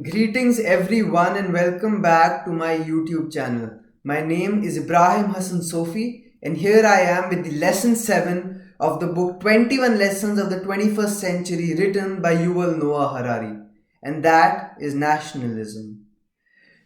Greetings everyone and welcome back to my YouTube channel. My name is Ibrahim Hassan Sofi and here I am with the lesson 7 of the book 21 Lessons of the 21st Century written by Yuval Noah Harari, and that is nationalism.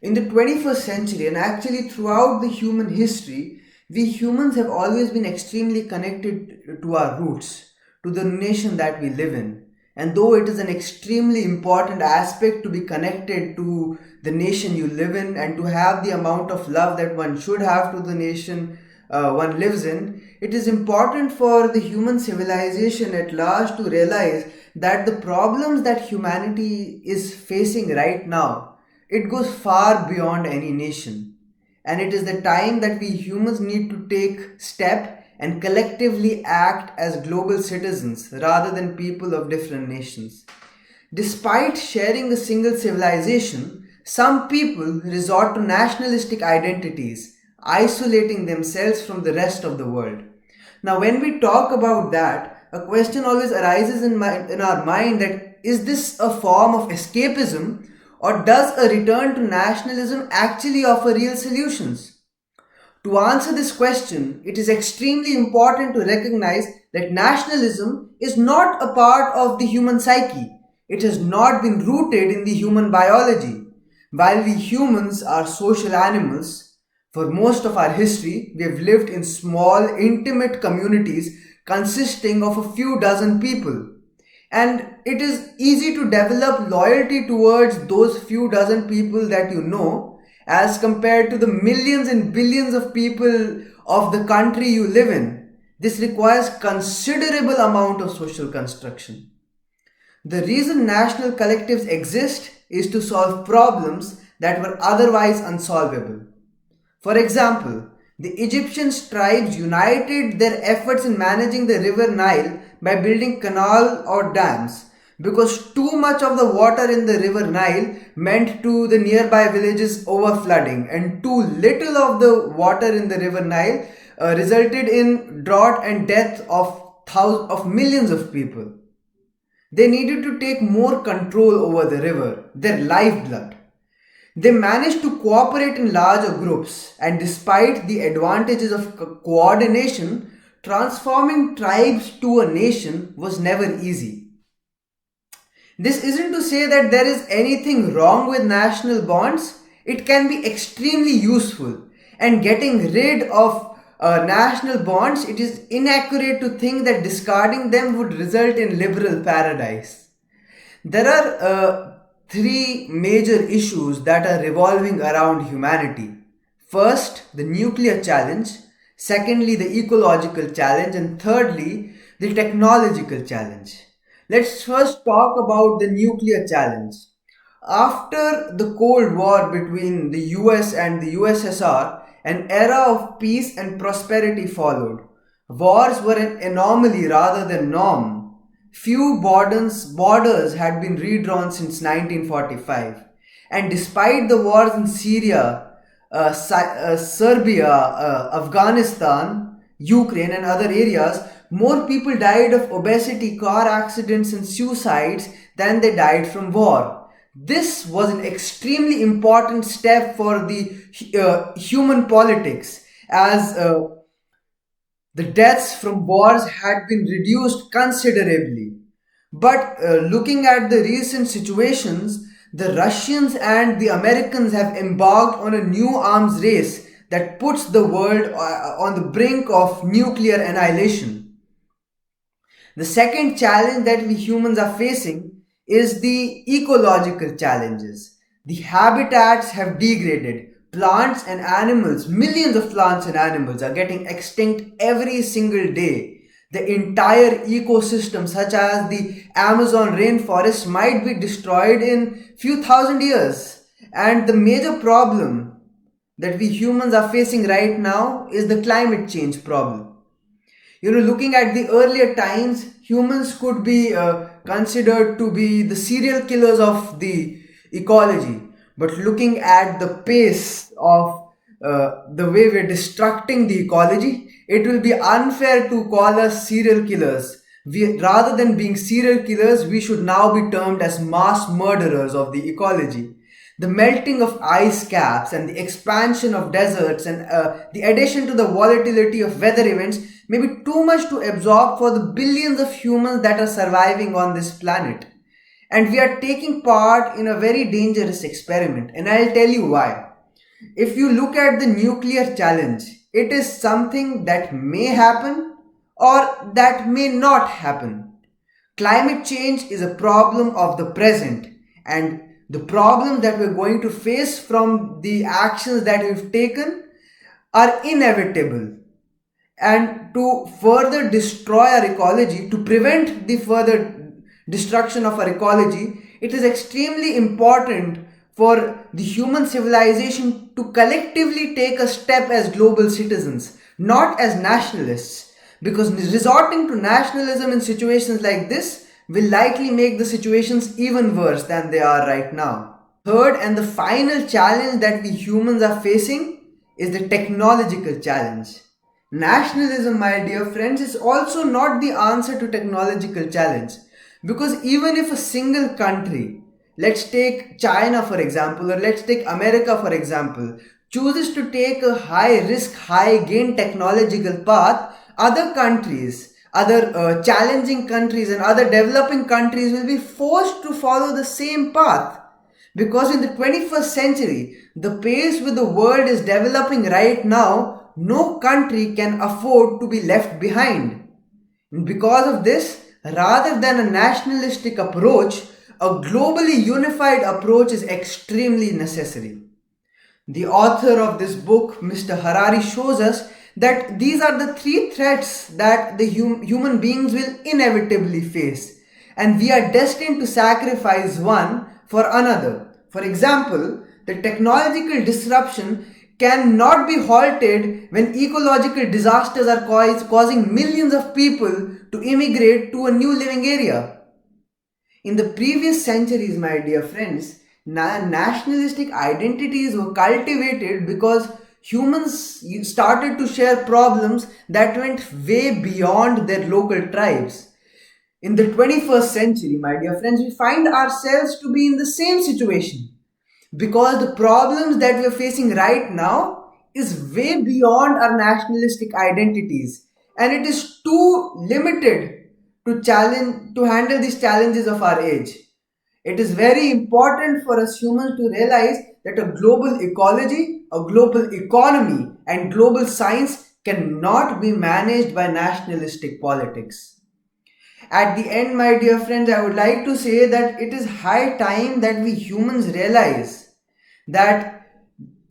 In the 21st century and actually throughout the human history, we humans have always been extremely connected to our roots, to the nation that we live in. And though it is an extremely important aspect to be connected to the nation you live in and to have the amount of love that one should have to the nation one lives in, it is important for the human civilization at large to realize that the problems that humanity is facing right now, it goes far beyond any nation. And it is the time that we humans need to take step and collectively act as global citizens rather than people of different nations. Despite sharing a single civilization, some people resort to nationalistic identities, isolating themselves from the rest of the world. Now, when we talk about that, a question always arises in our mind that is this a form of escapism, or does a return to nationalism actually offer real solutions? To answer this question, it is extremely important to recognize that nationalism is not a part of the human psyche. It has not been rooted in the human biology. While we humans are social animals, for most of our history, we have lived in small, intimate communities consisting of a few dozen people. And it is easy to develop loyalty towards those few dozen people that you know as compared to the millions and billions of people of the country you live in. This requires considerable amount of social construction. The reason national collectives exist is to solve problems that were otherwise unsolvable. For example, the Egyptian tribes united their efforts in managing the river Nile by building canal or dams because too much of the water in the river Nile meant to the nearby villages overflooding, and too little of the water in the river Nile resulted in drought and death of millions of people. They needed to take more control over the river, their lifeblood. They managed to cooperate in larger groups, and despite the advantages of coordination, transforming tribes to a nation was never easy. This isn't to say that there is anything wrong with national bonds. It can be extremely useful, and getting rid of national bonds, it is inaccurate to think that discarding them would result in liberal paradise. There are three major issues that are revolving around humanity. First, the nuclear challenge. Secondly, the ecological challenge. And thirdly, the technological challenge. Let's first talk about the nuclear challenge. After the Cold War between the US and the USSR, an era of peace and prosperity followed. Wars were an anomaly rather than norm. Few borders had been redrawn since 1945. And despite the wars in Syria, Serbia, Afghanistan, Ukraine, and other areas, more people died of obesity, car accidents, and suicides than they died from war. This was an extremely important step for the human politics, as the deaths from wars had been reduced considerably. But looking at the recent situations, the Russians and the Americans have embarked on a new arms race that puts the world on the brink of nuclear annihilation. The second challenge that we humans are facing is the ecological challenges. The habitats have degraded. Plants and animals, millions of plants and animals are getting extinct every single day. The entire ecosystem, such as the Amazon rainforest, might be destroyed in few thousand years. And the major problem that we humans are facing right now is the climate change problem. Looking at the earlier times, humans could be considered to be the serial killers of the ecology. But looking at the pace of the way we're destructing the ecology, it will be unfair to call us serial killers Rather than being serial killers, we should now be termed as mass murderers of the ecology. The melting of ice caps and the expansion of deserts and the addition to the volatility of weather events may be too much to absorb for the billions of humans that are surviving on this planet. And we are taking part in a very dangerous experiment, and I'll tell you why. If you look at the nuclear challenge, it is something that may happen or that may not happen. Climate change is a problem of the present, and the problems that we're going to face from the actions that we've taken are inevitable. And to further destroy our ecology, to prevent the further destruction of our ecology, it is extremely important for the human civilization to collectively take a step as global citizens, not as nationalists. Because resorting to nationalism in situations like this will likely make the situations even worse than they are right now. Third and the final challenge that we humans are facing is the technological challenge. Nationalism, my dear friends, is also not the answer to technological challenge. Because even if a single country, let's take China for example, or let's take America for example, chooses to take a high risk, high gain technological path, other countries, other challenging countries and other developing countries will be forced to follow the same path. Because in the 21st century, the pace with the world is developing right now, no country can afford to be left behind. And because of this, rather than a nationalistic approach, a globally unified approach is extremely necessary. The author of this book, Mr. Harari, shows us that these are the three threats that the human beings will inevitably face, and we are destined to sacrifice one for another. For example, the technological disruption cannot be halted when ecological disasters are causing millions of people to immigrate to a new living area. In the previous centuries, my dear friends, nationalistic identities were cultivated because humans started to share problems that went way beyond their local tribes. In the 21st century, my dear friends, we find ourselves to be in the same situation because the problems that we're facing right now is way beyond our nationalistic identities, and it is too limited to handle these challenges of our age. It is very important for us humans to realize that a global ecology, a global economy, and global science cannot be managed by nationalistic politics. At the end, my dear friends, I would like to say that it is high time that we humans realize that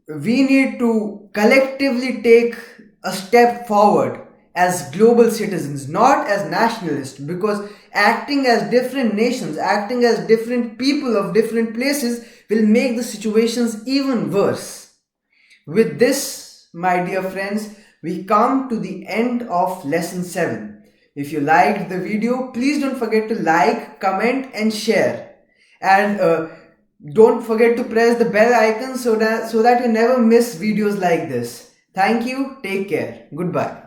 we need to collectively take a step forward as global citizens, not as nationalists, because acting as different nations, acting as different people of different places will make the situations even worse. With this, my dear friends, we come to the end of lesson 7. If you liked the video, please don't forget to like, comment and share. And don't forget to press the bell icon so that you never miss videos like this. Thank you. Take care. Goodbye.